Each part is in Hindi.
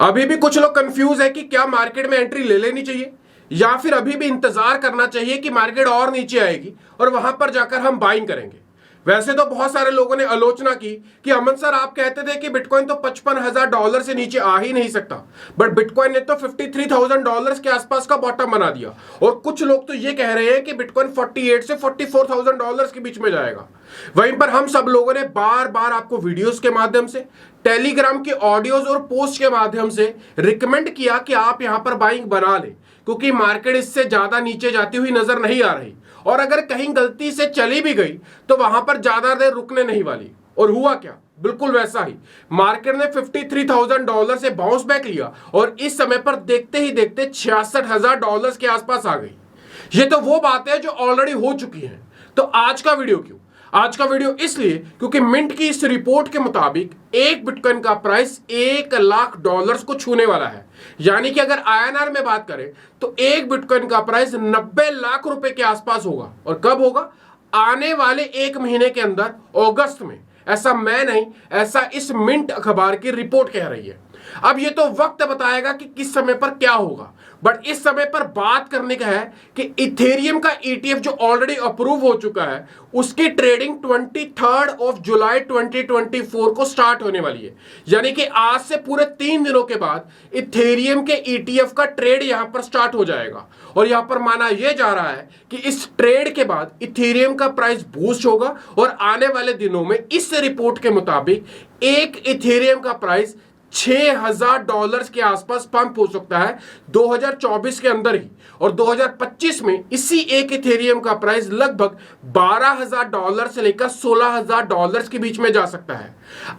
अभी भी कुछ लोग कंफ्यूज है कि क्या मार्केट में एंट्री ले लेनी चाहिए या फिर अभी भी इंतजार करना चाहिए कि मार्केट और नीचे आएगी और वहां पर जाकर हम बाइंग करेंगे। वैसे तो बहुत सारे लोगों ने आलोचना की कि अमन सर आप कहते थे कि बिटकॉइन तो $55,000 से नीचे आ ही नहीं सकता, बट बिटकॉइन ने तो $53,000 के आसपास का बॉटम बना दिया। और कुछ लोग तो ये कह रहे हैं कि बिटकॉइन 48 से $44,000 के बीच में जाएगा। वहीं पर हम सब लोगों ने बार बार आपको वीडियोस के माध्यम से, टेलीग्राम के ऑडियोज और पोस्ट के माध्यम से रिकमेंड किया कि आप यहां पर बाइंग बना लें, क्योंकि मार्केट इससे ज्यादा नीचे जाती हुई नजर नहीं आ रही और अगर कहीं गलती से चली भी गई तो वहां पर ज्यादा देर रुकने नहीं वाली। और हुआ क्या, बिल्कुल वैसा ही। मार्केट ने $53,000 से बाउंस बैक लिया और इस समय पर देखते ही देखते $66,000 के आसपास आ गई। ये तो वो बात है जो ऑलरेडी हो चुकी है। तो आज का वीडियो क्यों? आज का वीडियो इसलिए क्योंकि मिंट की इस रिपोर्ट के मुताबिक एक बिटकॉइन का प्राइस $1,00,000 को छूने वाला है। यानी कि अगर INR में बात करें तो एक बिटकॉइन का प्राइस 90 लाख रुपए के आसपास होगा। और कब होगा? आने वाले एक महीने के अंदर, अगस्त में। ऐसा मैं नहीं, ऐसा इस मिंट अखबार की रिपोर्ट कह रही है। अब ये तो वक्त बताएगा कि किस समय पर क्या होगा, बट इस समय पर बात करने का है कि इथेरियम का ETF जो ऑलरेडी अप्रूव हो चुका है उसकी ट्रेडिंग 23 जुलाई 2024 को स्टार्ट होने वाली है। यानी कि आज से पूरे 3 दिनों के बाद इथेरियम के ETF का ट्रेड यहां पर स्टार्ट हो जाएगा। और यहां पर माना यह जा रहा है कि इस ट्रेड के बाद इथेरियम का प्राइस बूस्ट होगा और आने वाले दिनों में इस रिपोर्ट के मुताबिक एक इथेरियम का प्राइस $6,000 के आसपास पंप हो सकता है 2024 के अंदर ही। और 2025 में इसी एक इथेरियम का प्राइस लगभग $12,000 से लेकर $16,000 के बीच में जा सकता है।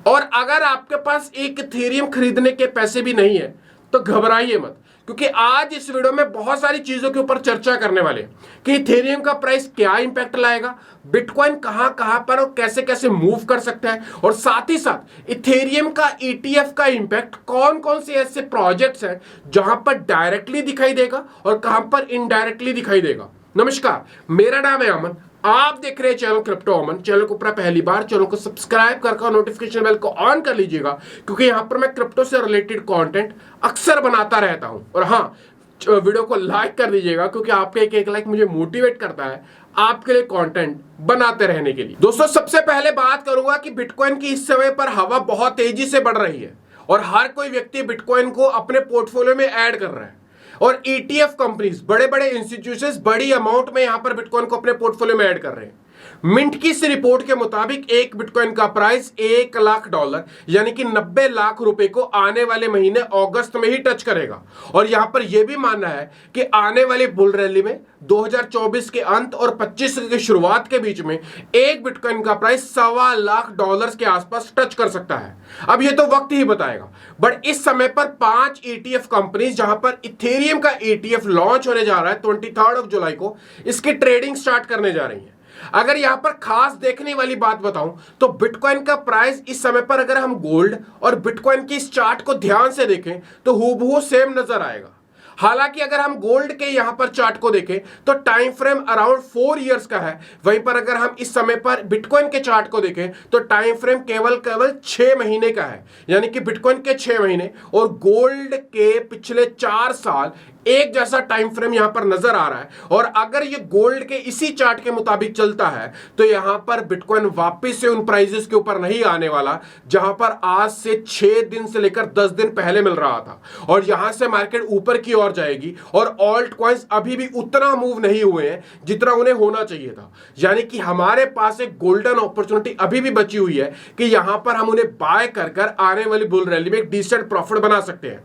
और अगर आपके पास एक इथेरियम खरीदने के पैसे भी नहीं है तो घबराइए मत, क्योंकि आज इस वीडियो में बहुत सारी चीजों के ऊपर चर्चा करने वाले हैं कि इथेरियम का प्राइस क्या इंपैक्ट लाएगा, बिटकॉइन कहां कहां पर और कैसे कैसे मूव कर सकता है, और साथ ही साथ इथेरियम का ETF का इंपैक्ट कौन कौन से ऐसे प्रोजेक्ट्स हैं जहां पर डायरेक्टली दिखाई देगा और कहां पर इनडायरेक्टली दिखाई देगा। नमस्कार, मेरा नाम है अमन, आप देख रहे हैं चैनल क्रिप्टो अमन। चैनल को ऊपर पहली बार, चैनल को सब्सक्राइब करके नोटिफिकेशन बेल को ऑन कर लीजिएगा, क्योंकि यहां पर मैं क्रिप्टो से रिलेटेड कंटेंट अक्सर बनाता रहता हूं। और हाँ, वीडियो को लाइक कर दीजिएगा, क्योंकि आपके एक लाइक मुझे मोटिवेट करता है आपके लिए कंटेंट बनाते रहने के लिए। दोस्तों, सबसे पहले बात करूंगा कि बिटकॉइन की इस समय पर हवा बहुत तेजी से बढ़ रही है और हर कोई व्यक्ति बिटकॉइन को अपने पोर्टफोलियो में ऐड कर रहा है। और ETF कंपनीज, बड़े बड़े इंस्टीट्यूशंस बड़ी अमाउंट में यहां पर बिटकॉइन को अपने पोर्टफोलियो में ऐड कर रहे हैं। मिंट की इस रिपोर्ट के मुताबिक एक बिटकॉइन का प्राइस $1,00,000 यानी कि 90 लाख रुपए को आने वाले महीने अगस्त में ही टच करेगा। और यहां पर यह भी मानना है कि आने वाली बुल रैली में 2024 के अंत और 25 की शुरुआत के बीच में एक बिटकॉइन का प्राइस $1,25,000 के आसपास टच कर सकता है। अब यह तो वक्त ही बताएगा, बट इस समय पर 5 ETF कंपनीज जहां पर इथेरियम का ETF लॉन्च होने जा रहा है 23 जुलाई को, इसकी ट्रेडिंग स्टार्ट करने जा रही है। अगर यहां पर खास देखने वाली बात बताऊं तो बिटकॉइन का प्राइस इस समय पर अगर हम गोल्ड और बिटकॉइन की इस चार्ट को ध्यान से देखें तो हूबहू सेम नजर आएगा। हालांकि अगर हम गोल्ड के यहां पर चार्ट को देखें तो टाइम फ्रेम अराउंड 4 इयर्स का है, वहीं पर अगर हम इस समय पर बिटकॉइन के चार्ट को देखें तो टाइम फ्रेम केवल 6 महीने का है। यानी कि बिटकॉइन के 6 महीने और गोल्ड के पिछले 4 साल एक जैसा टाइम फ्रेम यहां पर नजर आ रहा है। और अगर ये गोल्ड के इसी चार्ट के मुताबिक चलता है तो यहां पर बिटकॉइन वापस से उन प्राइसेस के ऊपर नहीं आने वाला जहां पर आज से 6 दिन से लेकर 10 दिन पहले मिल रहा था। और यहां से मार्केट ऊपर की ओर जाएगी और ऑल्ट कॉइन्स अभी भी उतना मूव नहीं हुए हैं जितना उन्हें होना चाहिए था। यानी कि हमारे पास एक गोल्डन अपॉर्चुनिटी अभी भी बची हुई है कि यहां पर हम उन्हें बाय कर आने वाली बुल रैली में एक डिसेंट प्रॉफिट बना सकते हैं।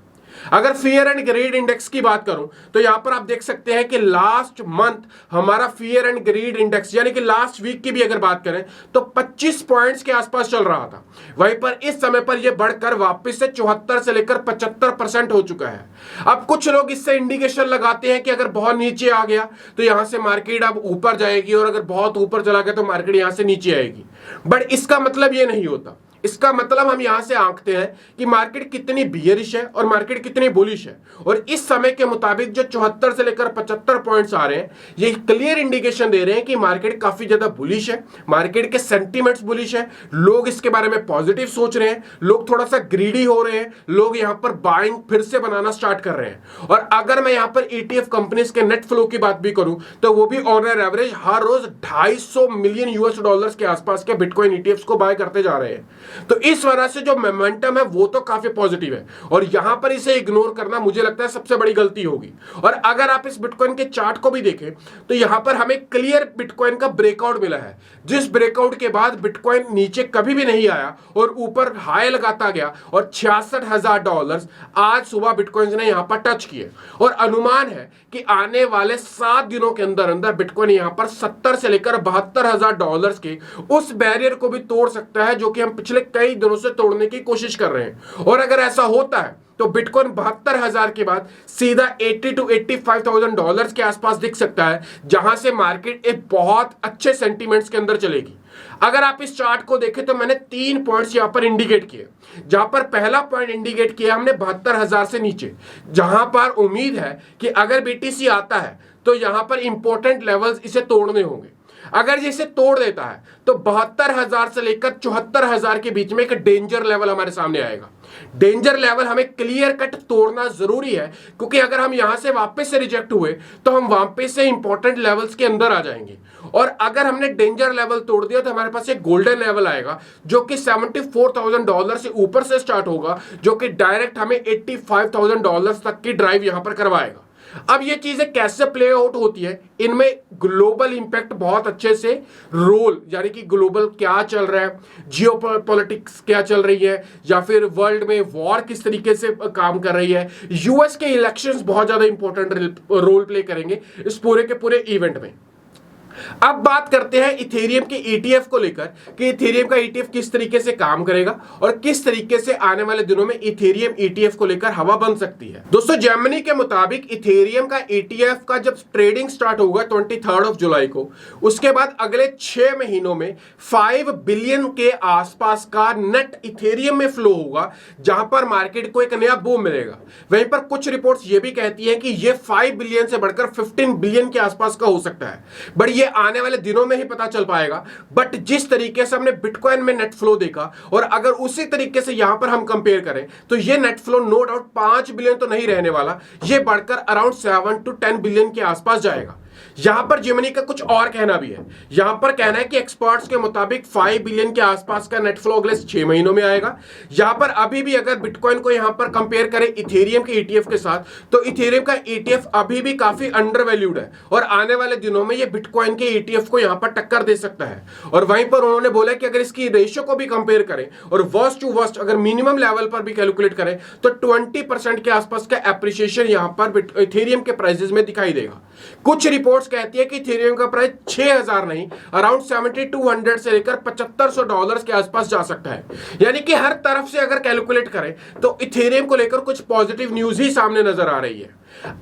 अगर फियर एंड ग्रीड इंडेक्स की बात करूं तो यहां पर आप देख सकते हैं कि लास्ट मंथ हमारा फियर एंड ग्रीड इंडेक्स, यानी कि लास्ट वीक की भी अगर बात करें तो 25 पॉइंट्स के आसपास चल रहा था। वहीं पर इस समय पर यह बढ़कर वापस से 74 से लेकर 75% हो चुका है। अब कुछ लोग इससे इंडिकेशन लगाते हैं कि अगर बहुत नीचे आ गया तो यहां से मार्केट अब ऊपर जाएगी और अगर बहुत ऊपर चला गया तो मार्केट यहां से नीचे आएगी, बट इसका मतलब यह नहीं होता। इसका मतलब हम यहां से आंकते हैं कि मार्केट कितनी बियरिश है और मार्केट कितनी बुलिश है। और इस समय के मुताबिक जो 74 से लेकर 75 पॉइंट्स आ रहे हैं, ये क्लियर इंडिकेशन दे रहे हैं कि मार्केट काफी ज्यादा बुलिश है, मार्केट के सेंटीमेंट्स बुलिश है, लोग इसके बारे में पॉजिटिव सोच रहे हैं, लोग थोड़ा सा ग्रीडी हो रहे हैं, लोग यहां पर बाइंग फिर से बनाना स्टार्ट कर रहे हैं। और अगर मैं यहां पर ETF कंपनीज के नेट फ्लो की बात भी करूं तो वो भी ऑन एन एवरेज हर रोज $250 मिलियन के आसपास के बिटकॉइन ETFs को बाय करते जा रहे हैं। तो इस वजह से जो मोमेंटम है वो तो काफी पॉजिटिव है, और यहां पर इसे इग्नोर करना मुझे लगता है सबसे बड़ी गलती होगी। और अगर आप इस बिटकॉइन के चार्ट को भी देखें तो यहां पर हमें क्लियर बिटकॉइन का ब्रेकआउट मिला है, जिस ब्रेकआउट के बाद बिटकॉइन नीचे कभी भी नहीं आया और ऊपर हाई लगाता गया और $66,000 आज सुबह बिटकॉइन ने यहां पर टच किए। और अनुमान है कि आने वाले 7 दिनों के अंदर अंदर बिटकॉइन यहां पर 70 से लेकर $72,000 के उस बैरियर को भी तोड़ सकता है, जो कि हम पिछले कई दिनों से तोड़ने की कोशिश कर रहे हैं। और अगर ऐसा होता है तो बिटकॉइन 72,000 के बाद सीधा $80,000 to $85,000 के आसपास दिख सकता है, जहां से मार्केट एक बहुत अच्छे सेंटीमेंट्स के अंदर चलेगी। अगर आप इस चार्ट को देखें तो मैंने 3 पॉइंट्स यहां पर इंडिकेट किए, जहां पर पहला पॉइंट इंडिकेट किया हमने 72,000 से नीचे, जहां पर उम्मीद है कि अगर BTC आता है तो यहां पर इंपॉर्टेंट लेवल्स इसे तोड़ने होंगे। अगर इसे तोड़ देता है तो 72,000 से लेकर 74,000 के बीच में एक डेंजर लेवल हमारे सामने आएगा। डेंजर लेवल हमें क्लियर कट तोड़ना जरूरी है, क्योंकि अगर हम यहां से वापस से रिजेक्ट हुए तो हम वापस से इंपॉर्टेंट लेवल्स के अंदर आ जाएंगे। और अगर हमने डेंजर लेवल तोड़ दिया तो हमारे पास एक गोल्डन लेवल आएगा, जो कि $74,000 से ऊपर से स्टार्ट होगा, जो कि डायरेक्ट हमें $85,000 तक की ड्राइव यहां पर करवाएगा। अब ये चीजें कैसे प्ले आउट होती है, इनमें ग्लोबल इंपैक्ट बहुत अच्छे से रोल, यानी कि ग्लोबल क्या चल रहा है, जियोपॉलिटिक्स क्या चल रही है, या फिर वर्ल्ड में वॉर किस तरीके से काम कर रही है, यूएस के इलेक्शंस बहुत ज्यादा इंपॉर्टेंट रोल प्ले करेंगे इस पूरे के पूरे इवेंट में। अब बात करते हैं इथेरियम के ETF को लेकर कि इथेरियम का ETF किस तरीके से काम करेगा और किस तरीके से आने वाले दिनों में इथेरियम ETF को लेकर हवा बन सकती है। दोस्तों, जेमिनी के मुताबिक इथेरियम का ETF का जब ट्रेडिंग स्टार्ट होगा 23 जुलाई को, उसके बाद अगले 6 महीनों में 5 बिलियन के आसपास का नेट इथेरियम में फ्लो होगा, जहां पर मार्केट को एक नया बूम मिलेगा। वहीं पर कुछ रिपोर्ट्स ये भी कहती हैं कि ये 5 बिलियन से बढ़कर 15 बिलियन के आसपास का हो सकता है, बट ये आने वाले दिनों में ही पता चल पाएगा। बट जिस तरीके से हमने बिटकॉइन में नेट फ्लो देखा, और अगर उसी तरीके से यहां पर हम कंपेयर करें तो ये net flow no doubt 5 billion तो नहीं रहने वाला, ये बढ़कर अराउंड 7 to 10 बिलियन के आसपास जाएगा। यहां पर जेमिनी का कुछ और कहना भी है। यहां पर कहना है कि एक्सपर्ट्स के मुताबिक 5 बिलियन के आसपास का नेट फ्लो अगले 6 महीनों में आएगा। यहां पर अभी भी अगर बिटकॉइन को यहां पर कंपेयर करें इथेरियम के ETF के साथ, तो इथेरियम का ETF अभी भी काफी अंडरवैल्यूड है, और आने वाले दिनों में ये बिटकॉइन के ETF को यहां पर टक्कर दे सकता है। और वहीं पर उन्होंने बोला कि अगर इसकी रेशियो को भी कंपेयर करें और वर्स्ट टू वर्स्ट अगर मिनिमम लेवल पर भी कैलकुलेट करें तो 20% के आसपास का एप्रिसिएशन यहां पर इथेरियम के प्राइसेस में दिखाई देगा। कुछ रिपोर्ट्स कहती है कि इथेरियम का प्राइस 6,000 नहीं, अराउंड 7200 से लेकर $7,500 के आसपास जा सकता है। यानी कि हर तरफ से अगर कैलकुलेट करें तो इथेरियम को लेकर कुछ पॉजिटिव न्यूज ही सामने नजर आ रही है।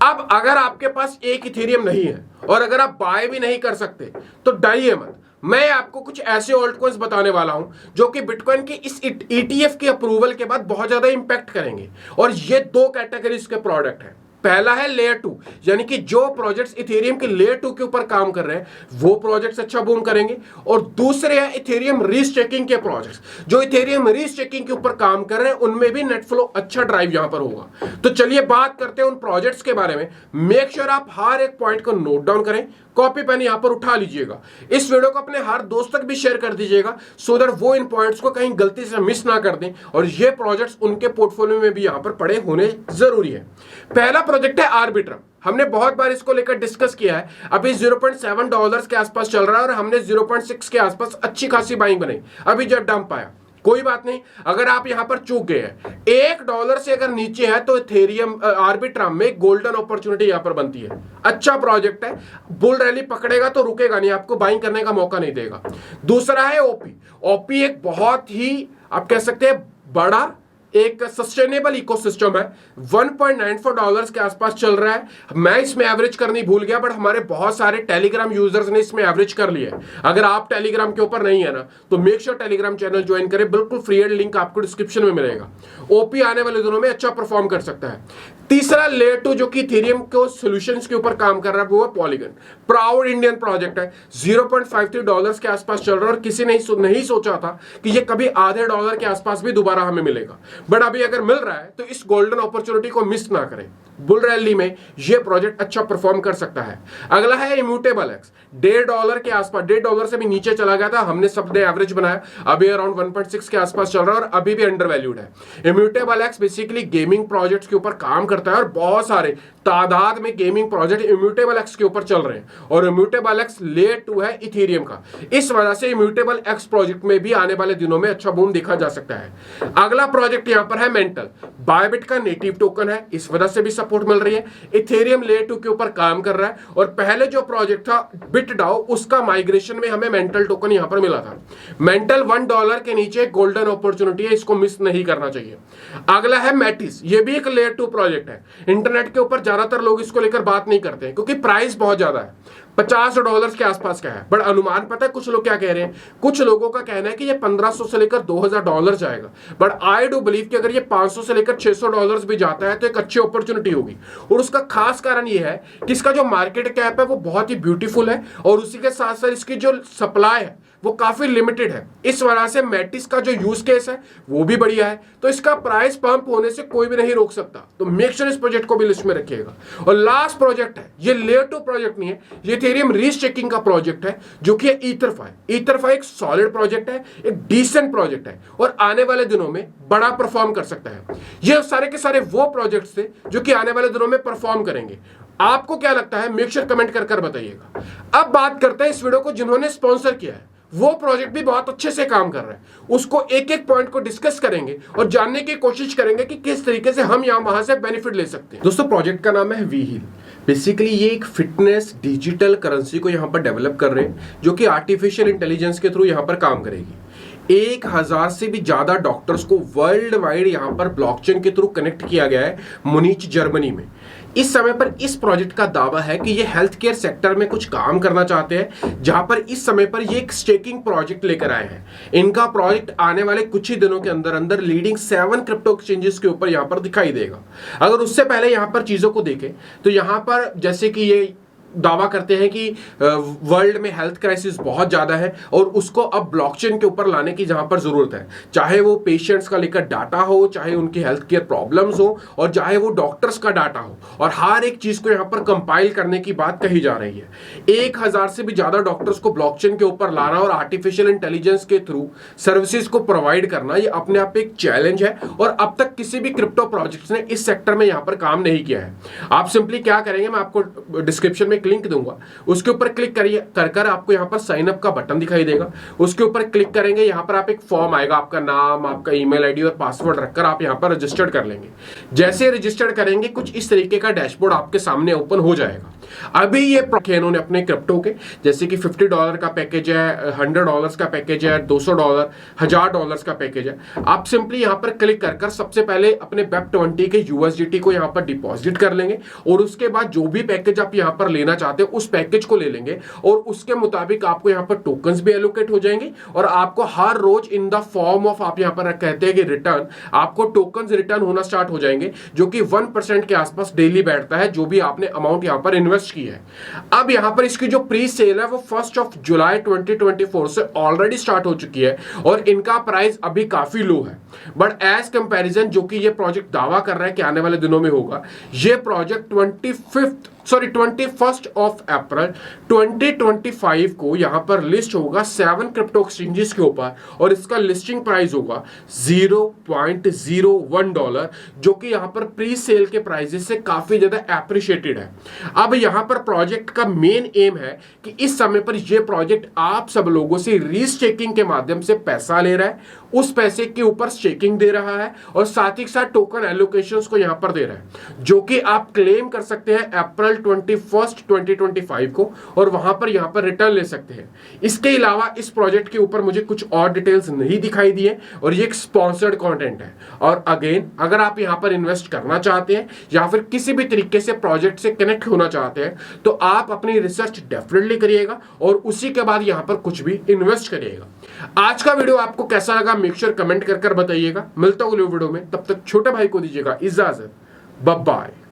अब अगर आपके पास एक इथेरियम नहीं है और अगर आप बाय भी नहीं कर सकते तो डरिए मत। मैं आपको कुछ ऐसे ऑल्ट कॉइन्स बताने वाला हूं जो कि बिटकॉइन के इस ETF के अप्रूवल के बाद बहुत ज्यादा इंपैक्ट करेंगे। और ये 2 कैटेगरीज के प्रोडक्ट हैं। पहला है लेयर 2, यानी कि जो प्रोजेक्ट्स इथेरियम के लेयर 2 के ऊपर काम कर रहे हैं वो प्रोजेक्ट्स अच्छा बूम करेंगे। और दूसरे है इथेरियम रीस्टेकिंग के प्रोजेक्ट्स, जो इथेरियम रीस्टेकिंग के ऊपर काम कर रहे हैं उनमें भी नेट फ्लो अच्छा ड्राइव यहां पर होगा। तो चलिए बात करते हैं उन प्रोजेक्ट्स के बारे में। मेक श्योर आप हर एक पॉइंट को नोट डाउन करें, कॉपी पेन यहां पर उठा लीजिएगा। इस वीडियो को अपने हर दोस्त तक भी शेयर कर दीजिएगा, सो दैट वो इन पॉइंट्स को कहीं गलती से मिस ना कर दें और ये प्रोजेक्ट्स उनके पोर्टफोलियो में भी यहां पर पड़े होने जरूरी है। पहला प्रोजेक्ट है आर्बिट्रम। हमने बहुत बार इसको लेकर डिस्कस किया है। अभी $0.7 के आसपास चल रहा है और हमने 0.6 के आसपास अच्छी खासी बाइंग बनाई, अभी जब डंप आया। कोई बात नहीं, अगर आप यहां पर चूक गए हैं, $1 से अगर नीचे है तो इथेरियम आर्बिट्रम में गोल्डन अपॉर्चुनिटी यहां पर बनती है। अच्छा प्रोजेक्ट है, बुल रैली पकड़ेगा तो रुकेगा नहीं, आपको बाइंग करने का मौका नहीं देगा। दूसरा है ओपी। ओपी एक बहुत ही आप कह सकते हैं बड़ा एक सस्टेनेबल इकोसिस्टम है, $1.94 के आसपास चल रहा है। मैं इसमें एवरेज करनी भूल गया, बट हमारे बहुत सारे टेलीग्राम यूजर्स ने इसमें एवरेज कर लिया है। अगर आप टेलीग्राम के ऊपर नहीं है ना, तो make sure Telegram channel join करें, बिल्कुल फ्री है, लिंक आपको डिस्क्रिप्शन में मिलेगा। ओपी आने वाले दिनों में अच्छा परफॉर्म कर सकता है। तीसरा लेयर 2 जो कि इथेरियम को सॉल्यूशंस के ऊपर काम कर रहा है, वो है पॉलीगन। प्राउड इंडियन प्रोजेक्ट है, $0.53 के आसपास चल रहा है, और किसी ने नहीं सोचा था कि ये कभी आधे डॉलर के आसपास भी दोबारा हमें मिलेगा। बट अभी अगर मिल रहा है तो इस गोल्डन अपॉर्चुनिटी को मिस ना करें। बुल रैली में ये प्रोजेक्ट अच्छा परफॉर्म कर सकता है। अगला है इम्यूटेबल एक्स, $1.5 के आसपास, $1.5 से भी नीचे चला गया था, हमने सबने एवरेज बनाया, अभी अराउंड 1.6 के आसपास चल रहा है और अभी भी अंडर वैल्यूड है। Immutable x basically gaming projects के ऊपर काम करता है और बहुत सारे तादाद में गेमिंग प्रोजेक्ट इम्यूटेबल एक्स के ऊपर चल रहे हैं, और इम्यूटेबल एक्स लेयर 2 है इथेरियम का। इस वजह से इम्यूटेबल एक्स प्रोजेक्ट में भी आने वाले दिनों में अच्छा बूम देखा जा सकता है। अगला प्रोजेक्ट यहां पर है मेंटल, बायबिट का नेटिव टोकन है, इस वजह से भी सपोर्ट मिल रही है। इथेरियम लेयर 2 के ऊपर काम कर रहा है, और पहले जो प्रोजेक्ट था बिटडाओ, उसका माइग्रेशन में हमें मेंटल टोकन यहां पर मिला था। मेंटल $1 के नीचे गोल्डन अपॉर्चुनिटी है, इसको मिस नहीं करना चाहिए। अगला है मैटिस, ये भी एक लेयर 2 प्रोजेक्ट है। इंटरनेट के ऊपर ज्यादातर लोग इसको लेकर बात नहीं करते हैं क्योंकि प्राइस बहुत ज्यादा है, $50 के आसपास का है। बट अनुमान पता है कुछ लोग क्या कह रहे हैं? कुछ लोगों का कहना है कि ये $1500 से लेकर $2000 जाएगा। बट आई डू बिलीव कि अगर ये $500 से लेकर $600 भी जाता है तो एक अच्छी अपॉर्चुनिटी होगी। और उसका खास कारण ये है कि इसका जो मार्केट कैप है वो बहुत ही ब्यूटीफुल है, और उसी के साथ साथ इसकी जो सप्लाई है वो काफी लिमिटेड है। इस वजह से मैटिस का जो यूज केस है वो भी बढ़िया है, तो इसका प्राइस पंप होने से कोई भी नहीं रोक सकता। तो मेक श्योर इस प्रोजेक्ट को भी लिस्ट में रखिएगा। और लास्ट प्रोजेक्ट है, ये लेयर 2 प्रोजेक्ट नहीं है, ये इथेरियम रीस्टेकिंग का प्रोजेक्ट है, जो कि ईथरफाई। ईथरफाई एक सॉलिड प्रोजेक्ट है, एक डिसेंट प्रोजेक्ट है, और आने वाले दिनों में बड़ा परफॉर्म कर सकता है। ये सारे के सारे वो प्रोजेक्ट्स थे जो कि आने वाले दिनों में परफॉर्म करेंगे। आपको क्या लगता है? मेक श्योर कमेंट कर बताइएगा। अब बात करते हैं इस वीडियो को जिन्होंने स्पॉन्सर किया है, वो प्रोजेक्ट भी बहुत अच्छे से काम कर रहा है, उसको एक एक पॉइंट को डिस्कस करेंगे और जानने की कोशिश करेंगे कि किस तरीके से हम यहां वहां से बेनिफिट ले सकते हैं। दोस्तों, प्रोजेक्ट का नाम है वीहील। बेसिकली ये एक फिटनेस डिजिटल करेंसी को यहां पर डेवलप कर रहे हैं, जो कि आर्टिफिशियल इंटेलिजेंस के थ्रू यहां पर काम करेगी। 1000 से भी ज्यादा डॉक्टर्स को वर्ल्ड वाइड यहां पर ब्लॉकचेन के थ्रू कनेक्ट किया गया है मुनीच, जर्मनी में। इस समय पर इस प्रोजेक्ट का दावा है कि ये हेल्थ केयर सेक्टर में कुछ काम करना चाहते हैं, जहां पर इस समय पर ये एक स्टेकिंग प्रोजेक्ट लेकर आए हैं। इनका प्रोजेक्ट आने वाले कुछ ही दिनों के अंदर अंदर लीडिंग 7 क्रिप्टो एक्सचेंजेस के ऊपर यहां पर दिखाई देगा। अगर उससे पहले यहां पर चीजों को देखें तो यहां पर जैसे कि ये दावा करते हैं कि वर्ल्ड में हेल्थ क्राइसिस बहुत ज्यादा है और उसको अब ब्लॉकचेन के ऊपर लाने की जहां पर जरूरत है, चाहे वो पेशेंट्स का लेकर डाटा हो, चाहे उनकी हेल्थ केयर प्रॉब्लम्स हो, और चाहे वो डॉक्टर्स का डाटा हो, और हर एक चीज को यहां पर कंपाइल करने की बात कही जा रही है। 1000 से भी ज्यादा डॉक्टर्स को ब्लॉकचेन के ऊपर लाना और आर्टिफिशियल इंटेलिजेंस के थ्रू सर्विसेज को प्रोवाइड करना, ये अपने आप एक चैलेंज है, और अब तक किसी भी क्रिप्टो प्रोजेक्ट्स ने इस सेक्टर में यहां पर काम नहीं किया है। आप सिंपली क्या करेंगे, मैं आपको डिस्क्रिप्शन में लिंक दूंगा, उसके ऊपर क्लिक करिए, कर आपको यहां पर साइन अप का बटन दिखाई देगा, उसके ऊपर क्लिक करेंगे, यहां पर आप एक फॉर्म आएगा, आपका नाम, आपका ईमेल आईडी और पासवर्ड रखकर आप यहां पर रजिस्टर्ड कर लेंगे। जैसे रजिस्टर्ड करेंगे कुछ इस तरीके का डैशबोर्ड आपके सामने ओपन हो जाएगा। अभी ये इन्होंने अपने क्रिप्टो के, जैसे कि $50 का पैकेज है, $100 का पैकेज है, $200, $1000 का पैकेज है। आप सिंपली यहां पर क्लिक कर सबसे पहले अपने BEP20 के USDT को यहां पर डिपॉजिट कर लेंगे, और उसके बाद जो भी पैकेज आप यहां पर लेना चाहते हैं उस पैकेज को ले लेंगे, और उसके मुताबिक आपको यहां पर टोकन्स भी एलोकेट हो जाएंगे, और आपको हर रोज इन द फॉर्म ऑफ, आप यहां पर कहते हैं कि रिटर्न, आपको टोकन्स रिटर्न होना स्टार्ट हो जाएंगे, जो कि 1% के आसपास डेली बैठता है, जो भी आपने अमाउंट यहां पर इन्वेस्ट की है। अब यहां पर इसकी जो प्री सेल है वो 1 जुलाई 2024 से ऑलरेडी स्टार्ट हो चुकी है, और इनका प्राइस अभी काफी लो है। बट एज कंपैरिजन जो कि ये प्रोजेक्ट दावा कर रहा है कि आने वाले दिनों में होगा, ये प्रोजेक्ट 21 अप्रैल 2025 को यहां पर लिस्ट होगा 7 क्रिप्टो एक्सचेंजेस के ऊपर, और इसका लिस्टिंग प्राइस होगा $0.01, जो कि यहां पर प्री सेल के प्राइसेस से काफी ज्यादा एप्रिशिएटेड है। अब यहां पर प्रोजेक्ट का मेन एम है कि इस समय पर यह प्रोजेक्ट आप सब लोगों से रीस्टेकिंग के माध्यम से पैसा ले रहा है, उस पैसे के ऊपर स्टेकिंग दे रहा है और साथ ही साथ टोकन एलोकेशंस को यहां पर दे रहा है, जो कि आप क्लेम कर सकते हैं अप्रैल 21, 2025 को, और वहां पर यहां पर रिटर्न ले सकते हैं। इसके अलावा इस प्रोजेक्ट के ऊपर मुझे कुछ और डिटेल्स नहीं दिखाई दिए और ये एक स्पॉन्सर्ड कंटेंट है। और अगेन, अगर आप यहां पर इन्वेस्ट करना चाहते हैं या फिर किसी भी तरीके से प्रोजेक्ट से कनेक्ट होना चाहते हैं तो आप अपनी रिसर्च डेफिनेटली करिएगा और उसी के बाद यहां पर कुछ भी इन्वेस्ट करिएगा। आज का वीडियो आपको कैसा लगा मेक श्योर कमेंट कर बताइएगा। मिलता हूं अगले वीडियो में, तब तक छोटे भाई को दीजिएगा इजाजत। Bye bye.